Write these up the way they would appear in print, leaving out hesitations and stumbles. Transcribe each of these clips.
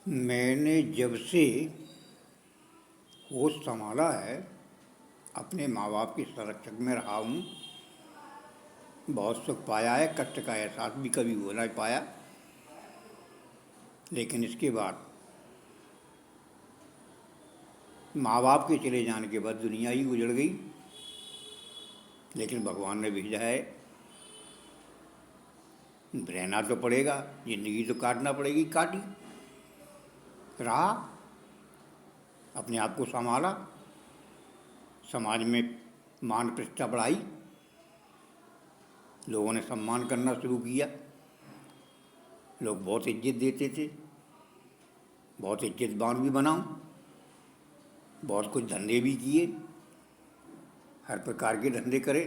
मैंने जब से होश संभाला है, अपने माँ बाप के संरक्षक में रहा हूँ। बहुत सुख पाया है, कष्ट का एहसास भी कभी हो नहीं पाया। लेकिन इसके बाद माँ बाप के चले जाने के बाद दुनिया ही उजड़ गई। लेकिन भगवान ने भेजा है, रहना तो पड़ेगा, ज़िंदगी तो काटना पड़ेगी, काटी। रहा, अपने आप को संभाला, समाज में मान प्रतिष्ठा बढ़ाई, लोगों ने सम्मान करना शुरू किया। लोग बहुत इज्जत देते थे, बहुत इज्जतवान भी बना हूँ। बहुत कुछ धंधे भी किए, हर प्रकार के धंधे करे,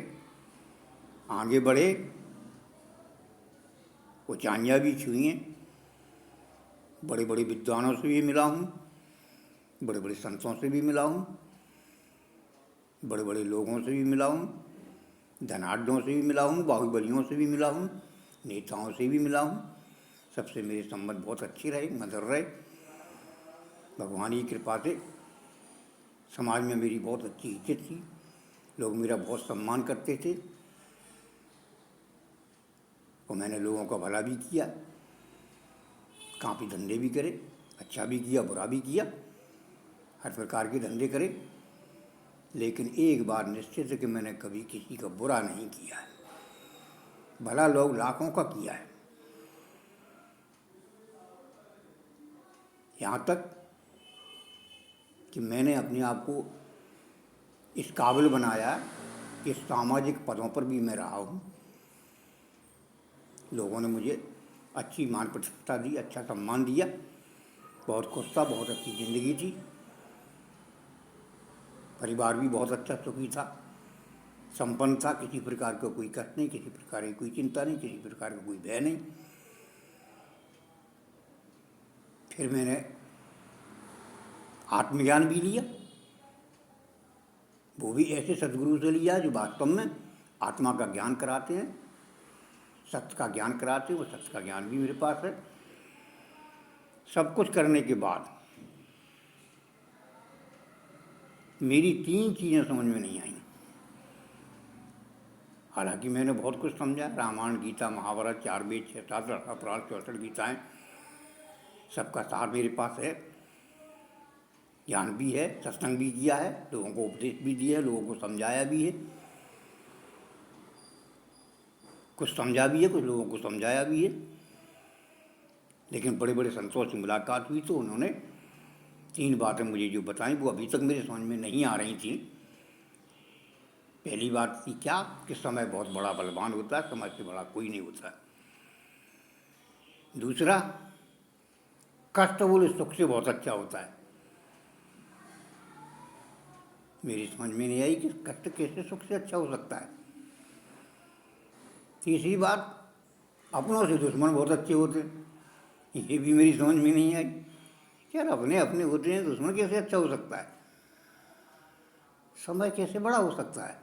आगे बढ़े, ऊंचाइयाँ भी छुई हैं। बड़े बड़े विद्वानों से भी मिला हूँ, बड़े बड़े संतों से भी मिला हूँ, बड़े बड़े लोगों से भी मिला हूँ, धनाढ़ों से भी मिला हूँ, बाहुबलियों से भी मिला हूँ, नेताओं से भी मिला हूँ। सबसे मेरे संबंध बहुत अच्छे रहे, मधुर रहे। भगवान की कृपा से समाज में मेरी बहुत अच्छी इज्जत थी, लोग मेरा बहुत सम्मान करते थे। और मैंने लोगों का भला भी किया, काफ़ी धंधे भी करे, अच्छा भी किया, बुरा भी किया, हर प्रकार के धंधे करे। लेकिन एक बार निश्चित है कि मैंने कभी किसी का बुरा नहीं किया है, भला लोग लाखों का किया है। यहाँ तक कि मैंने अपने आप को इस काबिल बनाया कि सामाजिक पदों पर भी मैं रहा हूँ। लोगों ने मुझे अच्छी मान प्रतिष्ठा दी, अच्छा सम्मान दिया, बहुत खुश था, बहुत अच्छी ज़िंदगी थी। परिवार भी बहुत अच्छा सुखी था, संपन्न था, किसी प्रकार का कोई कष्ट नहीं, किसी प्रकार की कोई चिंता नहीं, किसी प्रकार का कोई भय नहीं। फिर मैंने आत्मज्ञान भी लिया, वो भी ऐसे सदगुरु से लिया जो वास्तव में आत्मा का ज्ञान कराते हैं, सत्य का ज्ञान कराते हैं। वो सत्य का ज्ञान भी मेरे पास है। सब कुछ करने के बाद मेरी तीन चीज़ें समझ में नहीं आईं। हालांकि मैंने बहुत कुछ समझा, रामायण, गीता, महाभारत, 4 वेद, 6 शास्त्र, 18 पुराण, 64 गीताएँ, सबका सार मेरे पास है। ज्ञान भी है, सत्संग भी किया है, लोगों को उपदेश भी दिया है, लोगों को समझाया भी है, कुछ समझा भी है, कुछ लोगों को समझाया भी है। लेकिन बड़े बड़े संतों से मुलाकात हुई तो उन्होंने 3 बातें मुझे जो बताई वो अभी तक मेरे समझ में नहीं आ रही थी। पहली बात थी क्या कि समय बहुत बड़ा बलवान होता है, समय से बड़ा कोई नहीं होता। दूसरा, कष्ट बोले सुख से बहुत अच्छा होता है। मेरी समझ में नहीं आई कि कष्ट कैसे सुख से अच्छा हो सकता है। तीसरी बात, अपनों से दुश्मन बहुत अच्छे होते हैं, ये भी मेरी समझ में नहीं आई। यार अपने अपने होते हैं, दुश्मन कैसे अच्छा हो सकता है, समय कैसे बड़ा हो सकता है,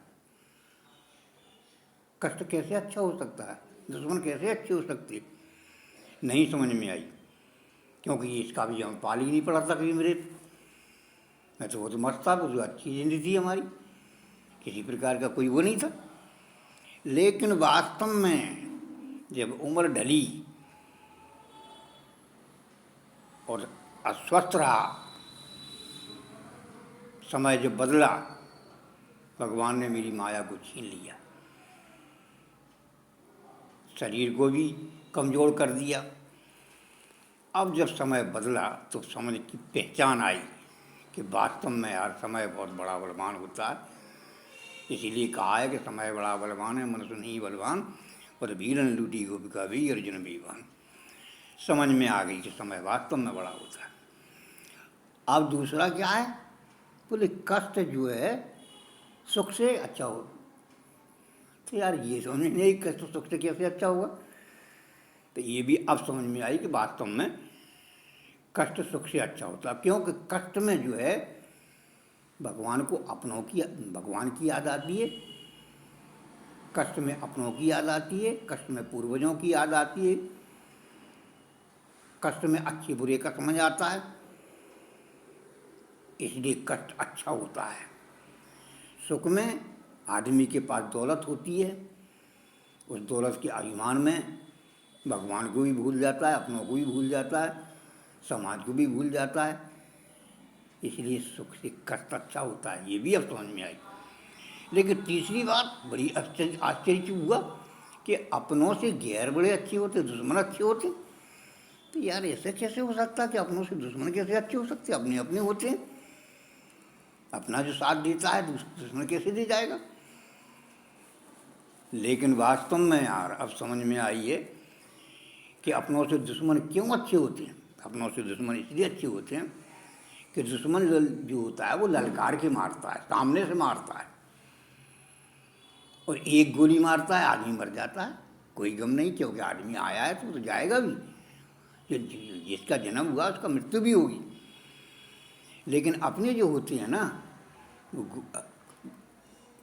कष्ट कैसे अच्छा हो सकता है, दुश्मन कैसे अच्छे हो सकते, नहीं समझ में आई। क्योंकि इसका भी हम पाल ही नहीं पड़ा था कभी मेरे। मैं तो बहुत मस्त था, बहुत अच्छी जिंदगी थी हमारी, किसी प्रकार का कोई वो नहीं था। लेकिन वास्तव में जब उम्र ढली और अस्वस्थ रहा, समय जब बदला, भगवान ने मेरी माया को छीन लिया, शरीर को भी कमज़ोर कर दिया। अब जब समय बदला तो समझ की पहचान आई कि वास्तव में यार समय बहुत बड़ा बलवान होता है। इसीलिए कहा है कि समय बड़ा बलवान है, मनुष्य नहीं बलवान, पर वीरन लूटी गोपिका भी अर्जुन बीवान। समझ में आ गई कि समय वास्तव में बड़ा होता है। अब दूसरा क्या है, बोले कष्ट जो है सुख से अच्छा हो। तो यार ये समझ नहीं, कष्ट सुख से कैसे अच्छा होगा। तो ये भी अब समझ में आई कि वास्तव में कष्ट सुख से अच्छा होता है। क्योंकि कष्ट में जो है भगवान की याद आती है, कष्ट में अपनों की याद आती है, कष्ट में पूर्वजों की याद आती है, कष्ट में अच्छे बुरे का समझ आता है, इसलिए कष्ट अच्छा होता है। सुख में आदमी के पास दौलत होती है, उस दौलत के अभिमान में भगवान को भी भूल जाता है, अपनों को भी भूल जाता है, समाज को भी भूल जाता है। इसलिए सुख से कष्ट अच्छा होता है, ये भी अब समझ में आई। लेकिन तीसरी बात बड़ी आश्चर्य हुआ कि अपनों से गैर बड़े अच्छे होते, दुश्मन अच्छे होते। तो यार ऐसे कैसे हो सकता है कि अपनों से दुश्मन कैसे अच्छे हो सकते? अपने अपने होते हैं। अपना जो साथ देता है दुश्मन कैसे दे जाएगा? लेकिन वास्तव में यार अब समझ में आई है कि अपनों से दुश्मन क्यों अच्छे होते हैं। अपनों से दुश्मन इसलिए अच्छे होते हैं कि दुश्मन जो होता है वो ललकार के मारता है, सामने से मारता है, और एक गोली मारता है आदमी मर जाता है, कोई गम नहीं, क्योंकि आदमी आया है तो जाएगा भी, जिसका जन्म हुआ उसका मृत्यु भी होगी। लेकिन अपने जो होते हैं ना, वो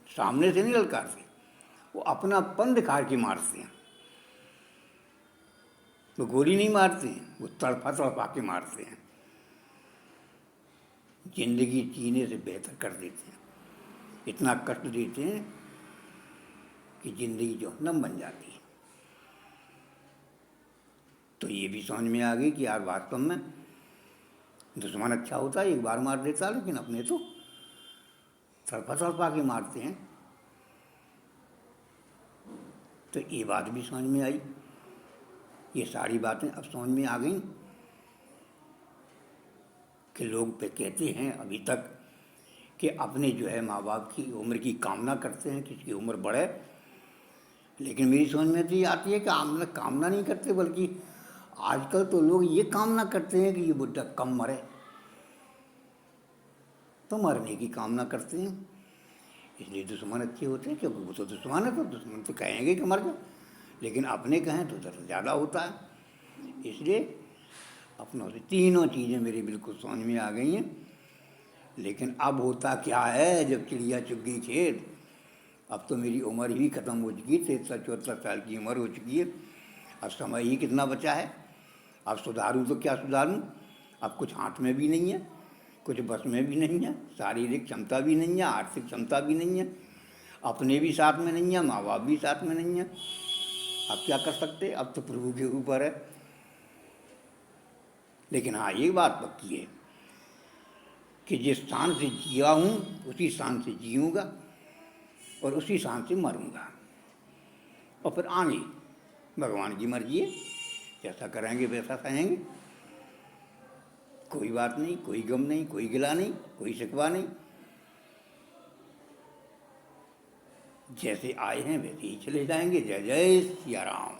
सामने से नहीं ललकारते, वो अपनापन दिखा के मारते हैं। वो गोली नहीं मारते, वो तड़फा तड़फा के मारते हैं, जिंदगी जीने से बेहतर कर देते हैं, इतना कष्ट देते हैं कि जिंदगी जहन्नम बन जाती है। तो ये भी समझ में आ गई कि यार वास्तव में दुश्मन अच्छा होता है, एक बार मार देता, लेकिन अपने तो तड़पा तड़पा के मारते हैं। तो ये बात भी समझ में आई। ये सारी बातें अब समझ में आ गई कि लोग पे कहते हैं अभी तक कि अपने जो है माँ बाप की उम्र की कामना करते हैं, किसकी उम्र बढ़े। लेकिन मेरी समझ में तो ये आती है कि हम कामना नहीं करते, बल्कि आजकल तो लोग ये कामना करते हैं कि ये बुढ़ा कम मरे, तो मरने की कामना करते हैं। इसलिए दुश्मन अच्छे होते हैं, क्योंकि वो तो दुश्मन है, तो दुश्मन तो कहेंगे कि मर जाओ, लेकिन अपने कहें तो दर्द ज़्यादा होता है। इसलिए अपनों से तीनों चीज़ें मेरी बिल्कुल समझ में आ गई हैं। लेकिन अब होता क्या है, जब चिड़िया चुग गई खेत, अब तो मेरी उम्र ही ख़त्म हो चुकी है, 73-74 साल की उम्र हो चुकी है। अब समय ही कितना बचा है। अब सुधारूँ तो क्या सुधारूँ? अब कुछ हाथ में भी नहीं है, कुछ बस में भी नहीं है, शारीरिक क्षमता भी नहीं है, आर्थिक क्षमता भी नहीं है, अपने भी साथ में नहीं है, माँ बाप भी साथ में नहीं है। अब क्या कर सकते? अब तो प्रभु के ऊपर है। लेकिन हाँ, ये बात पक्की है कि जिस स्थान से जिया हूँ उसी स्थान से जीऊँगा और उसी स्थान से मरूँगा। और फिर आगे भगवान की मर्जी है, जैसा करेंगे वैसा सहेंगे। कोई बात नहीं, कोई गम नहीं, कोई गिला नहीं, कोई शिकवा नहीं। जैसे आए हैं वैसे ही चले जाएंगे। जय जय सिया राम।